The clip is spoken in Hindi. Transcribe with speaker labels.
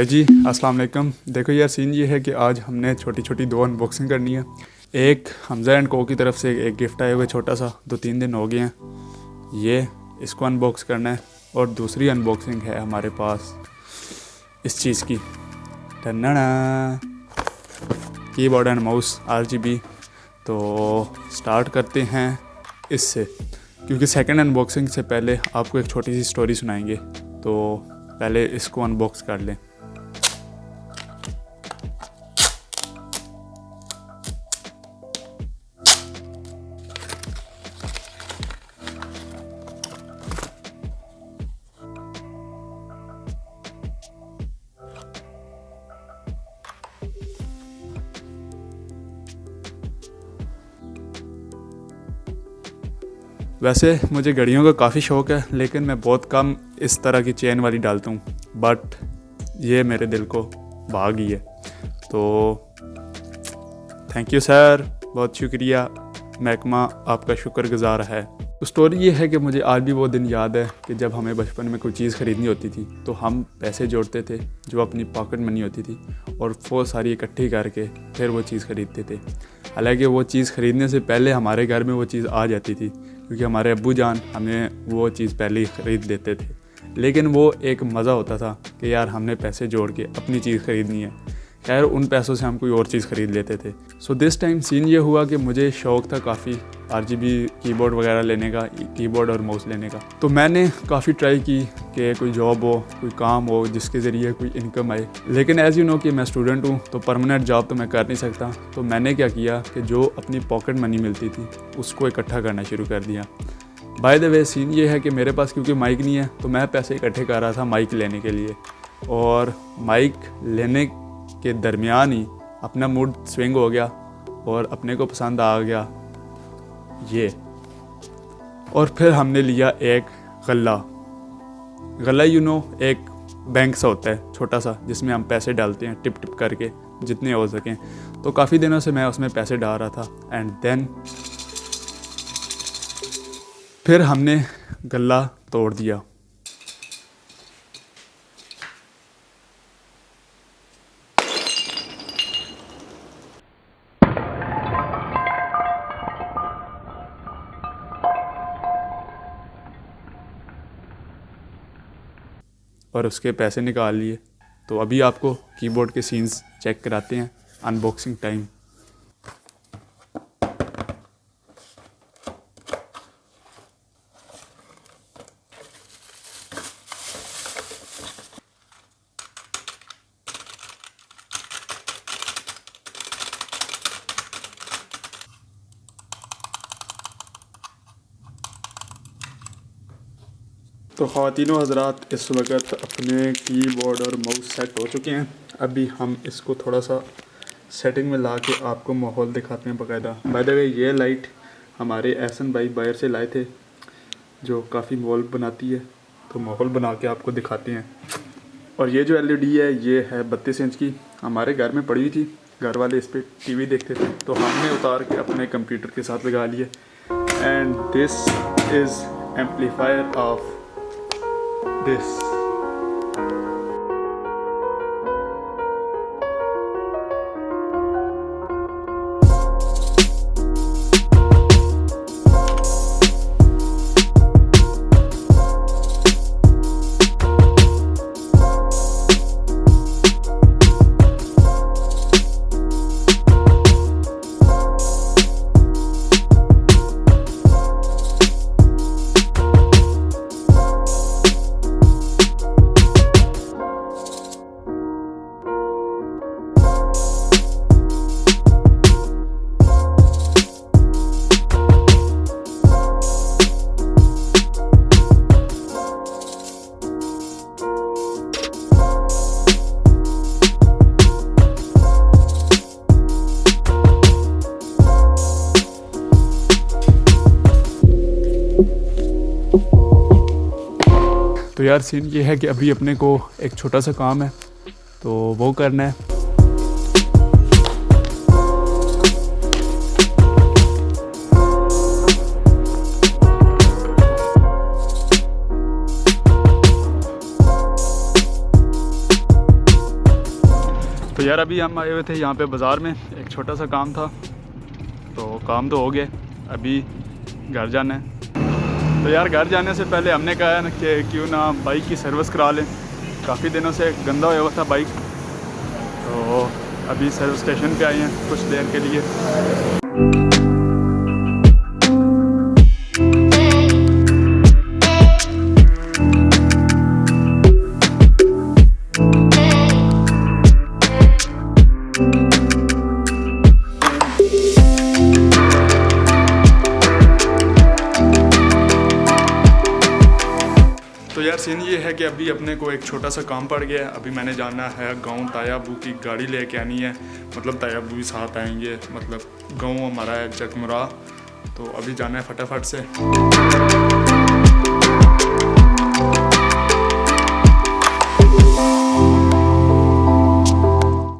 Speaker 1: हेलो जी, अस्सलाम वालेकुम। देखो यार, सीन ये है कि आज हमने छोटी छोटी दो अनबॉक्सिंग करनी है। एक हमज़ा एंड को की तरफ से एक गिफ्ट आया हुआ है छोटा सा, 2-3 दिन हो गए हैं, ये इसको अनबॉक्स करना है। और दूसरी अनबॉक्सिंग है हमारे पास इस चीज़ की, टन्ना कीबोर्ड एंड माउस RGB। तो स्टार्ट करते हैं इससे, क्योंकि सेकंड अनबॉक्सिंग से पहले आपको एक छोटी सी स्टोरी सुनाएंगे। तो पहले इसको अनबॉक्स कर लें। वैसे मुझे घड़ियों का काफ़ी शौक़ है, लेकिन मैं बहुत कम इस तरह की चेन वाली डालता हूँ, बट ये मेरे दिल को भा गई है। तो थैंक यू सर, बहुत शुक्रिया, महकमा आपका शुक्रगुजार है। तो स्टोरी ये है कि मुझे आज भी वो दिन याद है कि जब हमें बचपन में कोई चीज़ ख़रीदनी होती थी तो हम पैसे जोड़ते थे जो अपनी पॉकेट मनी होती थी, और वो सारी इकट्ठी करके फिर वो चीज़ ख़रीदते थे। हालांकि वो चीज़ ख़रीदने से पहले हमारे घर में वो चीज़ आ जाती थी, क्योंकि हमारे अब्बू जान हमें वो चीज़ पहले ही ख़रीद देते थे। लेकिन वो एक मज़ा होता था कि यार हमने पैसे जोड़ के अपनी चीज़ ख़रीदनी है। खैर, उन पैसों से हम कोई और चीज़ ख़रीद लेते थे। सो दिस टाइम सीन ये हुआ कि मुझे शौक़ था काफ़ी RGB कीबोर्ड वगैरह लेने का, कीबोर्ड और माउस लेने का। तो मैंने काफ़ी ट्राई की कि कोई जॉब हो, कोई काम हो जिसके ज़रिए कोई इनकम आए। लेकिन एज़ यू नो कि मैं स्टूडेंट हूँ, तो परमानेंट जॉब तो मैं कर नहीं सकता। तो मैंने क्या किया कि जो अपनी पॉकेट मनी मिलती थी उसको इकट्ठा करना शुरू कर दिया। बाय द वे, सीन ये है कि मेरे पास क्योंकि माइक नहीं है, तो मैं पैसे इकट्ठे कर रहा था माइक लेने के लिए। और माइक लेने के दरमियान ही अपना मूड स्विंग हो गया और अपने को पसंद आ गया ये। और फिर हमने लिया एक गल्ला, यू नो, एक बैंक सा होता है छोटा सा, जिसमें हम पैसे डालते हैं टिप टिप करके जितने हो सकें। तो काफ़ी दिनों से मैं उसमें पैसे डाल रहा था, एंड देन फिर हमने गल्ला तोड़ दिया। और उसके पैसे निकाल लिए। तो अभी आपको कीबोर्ड के सीन्स चेक कराते हैं, अनबॉक्सिंग टाइम। तो ख़वातीनो हज़रात, इस वक्त अपने कीबोर्ड और माउस सेट हो चुके हैं। अभी हम इसको थोड़ा सा सेटिंग में ला के आपको माहौल दिखाते हैं बाकायदा। बाय द वे, ये लाइट हमारे एहसन भाई बाहर से लाए थे, जो काफ़ी माहौल बनाती है। तो माहौल बना के आपको दिखाते हैं। और ये जो LED है, ये है 32 इंच की, हमारे घर में पड़ी हुई थी। घर वाले इस पर TV देखते थे, तो हमने उतार के अपने कंप्यूटर के साथ लगा लिए। And this is amplifier of this। तो यार, सीन ये है कि अभी अपने को एक छोटा सा काम है, तो वो करना है। यार अभी हम आए हुए थे यहाँ पे बाज़ार में, एक छोटा सा काम था, तो काम तो हो गया, अभी घर जाना है। तो यार घर जाने से पहले हमने कहा ना कि क्यों ना बाइक की सर्विस करा लें, काफ़ी दिनों से गंदा हुआ हुआ था बाइक। तो अभी सर्विस स्टेशन पे आए हैं कुछ देर के लिए। तो यार सीन ये है कि अभी अपने को एक छोटा सा काम पड़ गया है। अभी मैंने जाना है गांव, ताया अबू की गाड़ी लेके आनी है, मतलब ताया अबू भी साथ आएंगे, मतलब गांव हमारा है जगमुरा, तो अभी जाना है फटाफट से।